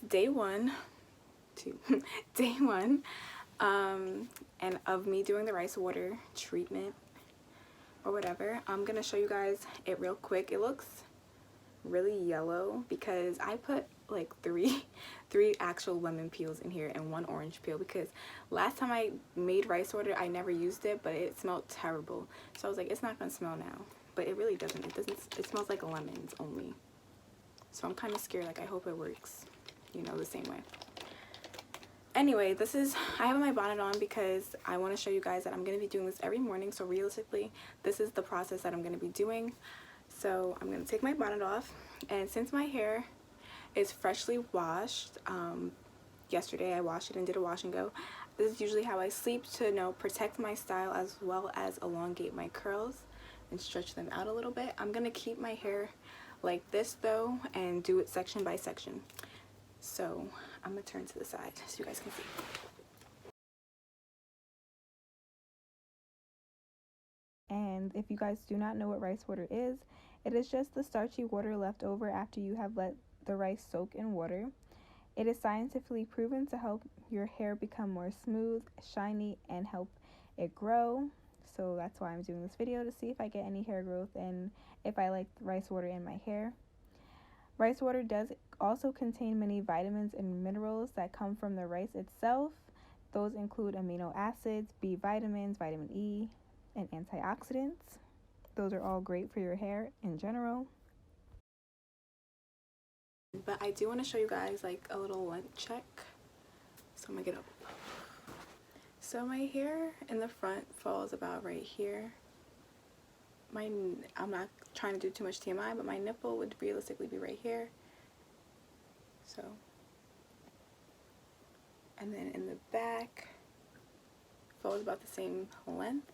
day one, day one, and of me doing the rice water treatment or whatever. I'm gonna show you guys it real quick. It looks really yellow because I put like three actual lemon peels in here and one orange peel, because last time I made rice water I never used it, but it smelled terrible. So I was like, it's not gonna smell now, but it really doesn't. It smells like lemons only. So I'm kind of scared. Like, I hope it works, you know, the same way. Anyway, I have my bonnet on because I want to show you guys that I'm going to be doing this every morning. So realistically, this is the process that I'm going to be doing. So I'm going to take my bonnet off, and since my hair is freshly washed, yesterday I washed it and did a wash and go. This is usually how I sleep to, you know, protect my style as well as elongate my curls and stretch them out a little bit. I'm going to keep my hair like this though and do it section by section. So I'm gonna turn to the side so you guys can see. And if you guys do not know what rice water is, it is just the starchy water left over after you have let the rice soak in water. It is scientifically proven to help your hair become more smooth, shiny, and help it grow. So that's why I'm doing this video, to see if I get any hair growth and if I like rice water in my hair. Rice water does also contain many vitamins and minerals that come from the rice itself. Those include amino acids, B vitamins, vitamin E, and antioxidants. Those are all great for your hair in general. But I do want to show you guys like a little length check. So I'm gonna get up. So my hair in the front falls about right here. I'm not trying to do too much TMI, but my nipple would realistically be right here. So, and then in the back falls about the same length.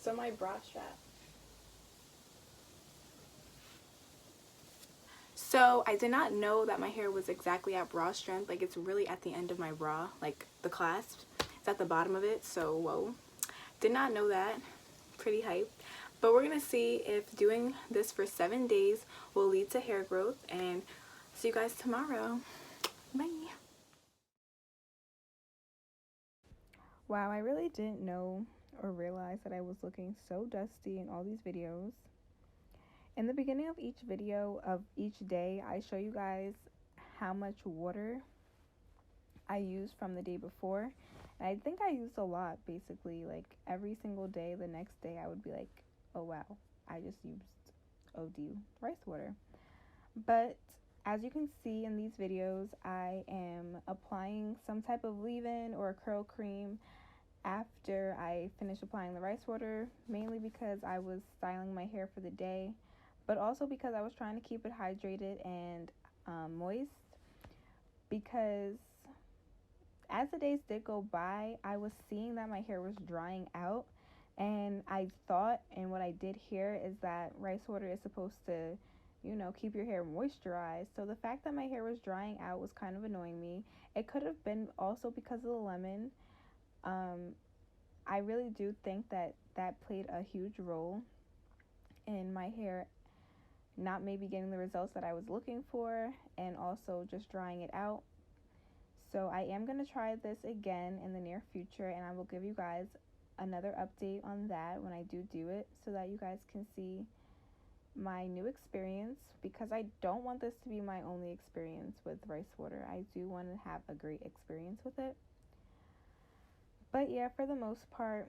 So my bra strap. So I did not know that my hair was exactly at bra strength. Like, it's really at the end of my bra, like the clasp. It's at the bottom of it, so whoa. Did not know that. Pretty hype. But we're gonna see if doing this for 7 days will lead to hair growth, and see you guys tomorrow. Bye. Wow, I really didn't know or realize that I was looking so dusty in all these videos. In the beginning of each video of each day, I show you guys how much water I used from the day before. And I think I used a lot, basically. Like, every single day, the next day, I would be like, oh wow, I just used OD rice water. But as you can see in these videos, I am applying some type of leave-in or a curl cream after I finish applying the rice water, mainly because I was styling my hair for the day, but also because I was trying to keep it hydrated and moist, because as the days did go by, I was seeing that my hair was drying out, and I thought, and what I did hear, is that rice water is supposed to, you know, keep your hair moisturized. So the fact that my hair was drying out was kind of annoying me. It could have been also because of the lemon. I really do think that played a huge role in my hair not maybe getting the results that I was looking for, and also just drying it out. So I am going to try this again in the near future, and I will give you guys another update on that when I do it, so that you guys can see my new experience, because I don't want this to be my only experience with rice water. I do want to have a great experience with it. But yeah, for the most part,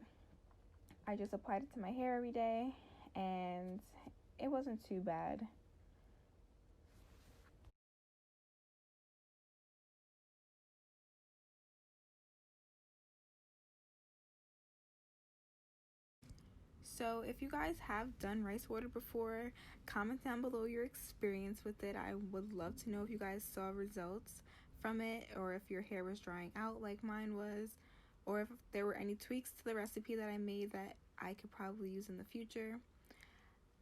I just applied it to my hair every day, and it wasn't too bad. So if you guys have done rice water before, comment down below your experience with it. I would love to know if you guys saw results from it, or if your hair was drying out like mine was, or if there were any tweaks to the recipe that I made that I could probably use in the future.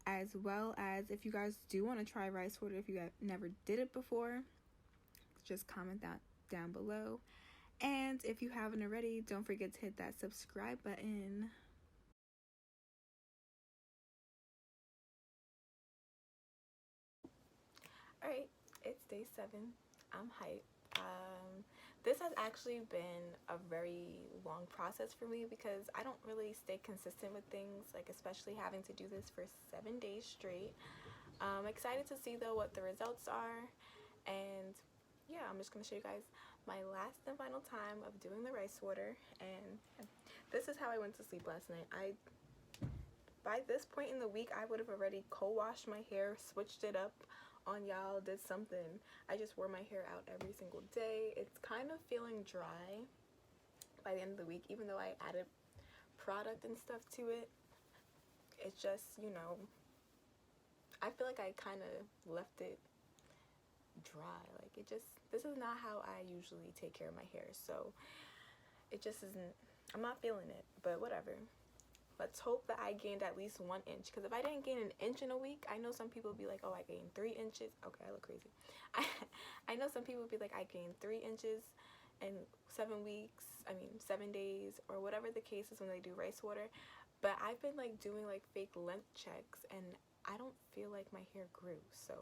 As well as, if you guys do want to try rice water, if you have never did it before, just comment that down below. And if you haven't already, don't forget to hit that subscribe button. Alright, it's day 7. I'm hyped. This has actually been a very long process for me because I don't really stay consistent with things, like especially having to do this for 7 days straight. I'm excited to see though what the results are, and yeah, I'm just going to show you guys my last and final time of doing the rice water. And this is how I went to sleep last night. By this point in the week, I would have already co-washed my hair, switched it up on y'all, did something. I just wore my hair out every single day. It's kind of feeling dry by the end of the week, even though I added product and stuff to it. It's just, you know, I feel like I kind of left it dry. Like, it just, this is not how I usually take care of my hair, so it just isn't, I'm not feeling it, but whatever. Let's hope that I gained at least 1 inch, because if I didn't gain an inch in a week, I know some people would be like, oh, I gained 3 inches. Okay, I look crazy. I know some people would be like, I gained 3 inches in 7 weeks, 7 days, or whatever the case is when they do rice water. But I've been like doing like fake length checks, and I don't feel like my hair grew. So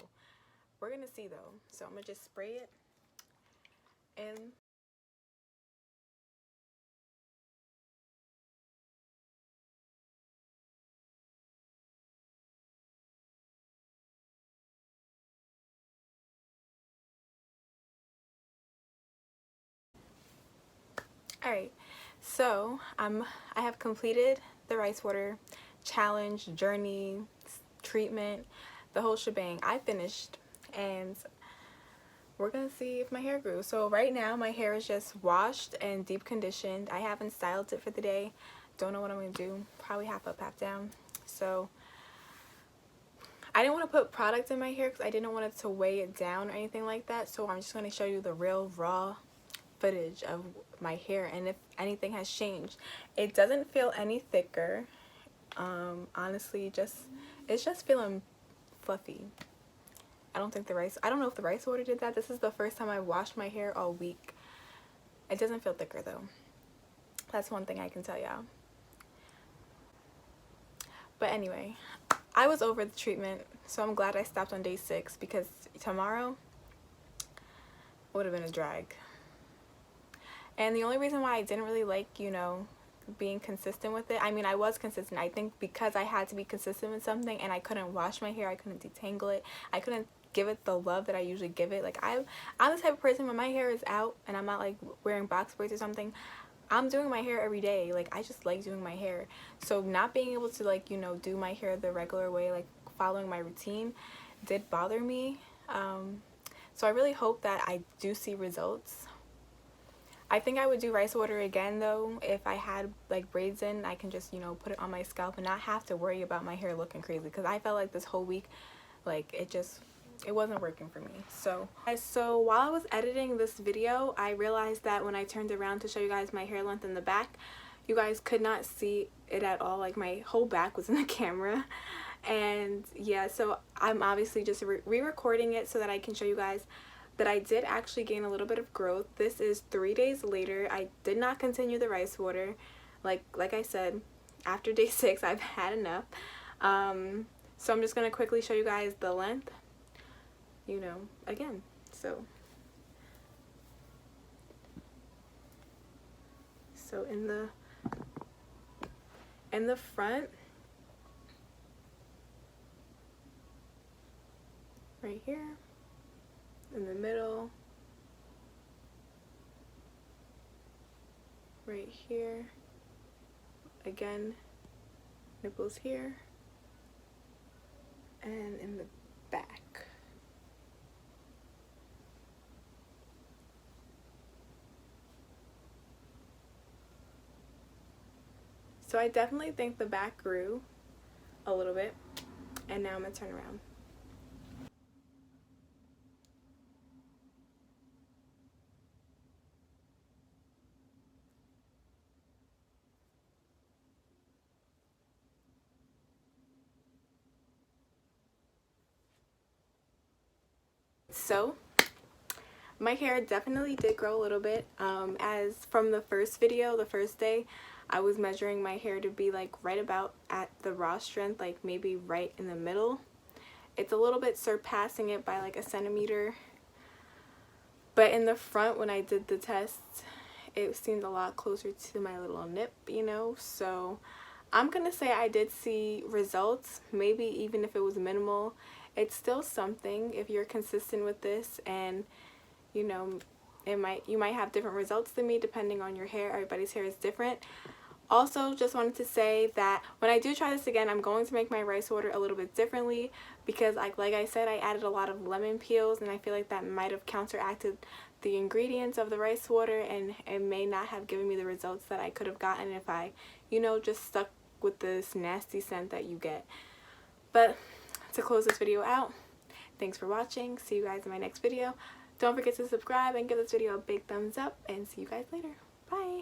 we're gonna see though. So I'm gonna just spray it and alright, so I have completed the rice water challenge, journey, treatment, the whole shebang. I finished, and we're gonna see if my hair grew. So right now my hair is just washed and deep conditioned. I haven't styled it for the day. Don't know what I'm gonna do. Probably half up, half down. So I didn't want to put product in my hair because I didn't want it to weigh it down or anything like that. So I'm just going to show you the real raw footage of my hair and if anything has changed. It doesn't feel any thicker. Honestly, it's just feeling fluffy. I don't know if the rice water did that. This is the first time I washed my hair all week. It doesn't feel thicker though. That's one thing I can tell y'all. But anyway, I was over the treatment, so I'm glad I stopped on day 6 because tomorrow would have been a drag. And the only reason why I didn't really like, you know, being consistent with it, I was consistent. I think because I had to be consistent with something and I couldn't wash my hair, I couldn't detangle it, I couldn't give it the love that I usually give it. Like, I'm the type of person when my hair is out and I'm not like wearing box braids or something, I'm doing my hair every day. Like, I just like doing my hair. So not being able to, like, you know, do my hair the regular way, like following my routine, did bother me. So I really hope that I do see results. I think I would do rice water again though. If I had like braids in, I can just, you know, put it on my scalp and not have to worry about my hair looking crazy, because I felt like this whole week, like, it wasn't working for me. So while I was editing this video, I realized that when I turned around to show you guys my hair length in the back, you guys could not see it at all. Like, my whole back was in the camera. And yeah, so I'm obviously just re-recording it so that I can show you guys that I did actually gain a little bit of growth. This is 3 days later. I did not continue the rice water. Like I said, after day 6, I've had enough. So I'm just going to quickly show you guys the length, you know, again. So in the front, right here, in the middle, right here, again, nipples here, and in the back. So I definitely think the back grew a little bit, and now I'm gonna turn around. So my hair definitely did grow a little bit. As from the first video, the first day, I was measuring my hair to be like right about at the raw strength, like maybe right in the middle. It's a little bit surpassing it by like a centimeter. But in the front, when I did the test, it seemed a lot closer to my little nip, you know. So I'm gonna say I did see results, maybe even if it was minimal. It's still something if you're consistent with this, and you know, you might have different results than me depending on your hair. Everybody's hair is different. Also, just wanted to say that when I do try this again, I'm going to make my rice water a little bit differently, because like I said, I added a lot of lemon peels, and I feel like that might have counteracted the ingredients of the rice water, and it may not have given me the results that I could have gotten if I, you know, just stuck with this nasty scent that you get. But to close this video out, thanks for watching. See you guys in my next video. Don't forget to subscribe and give this video a big thumbs up, and see you guys later. Bye.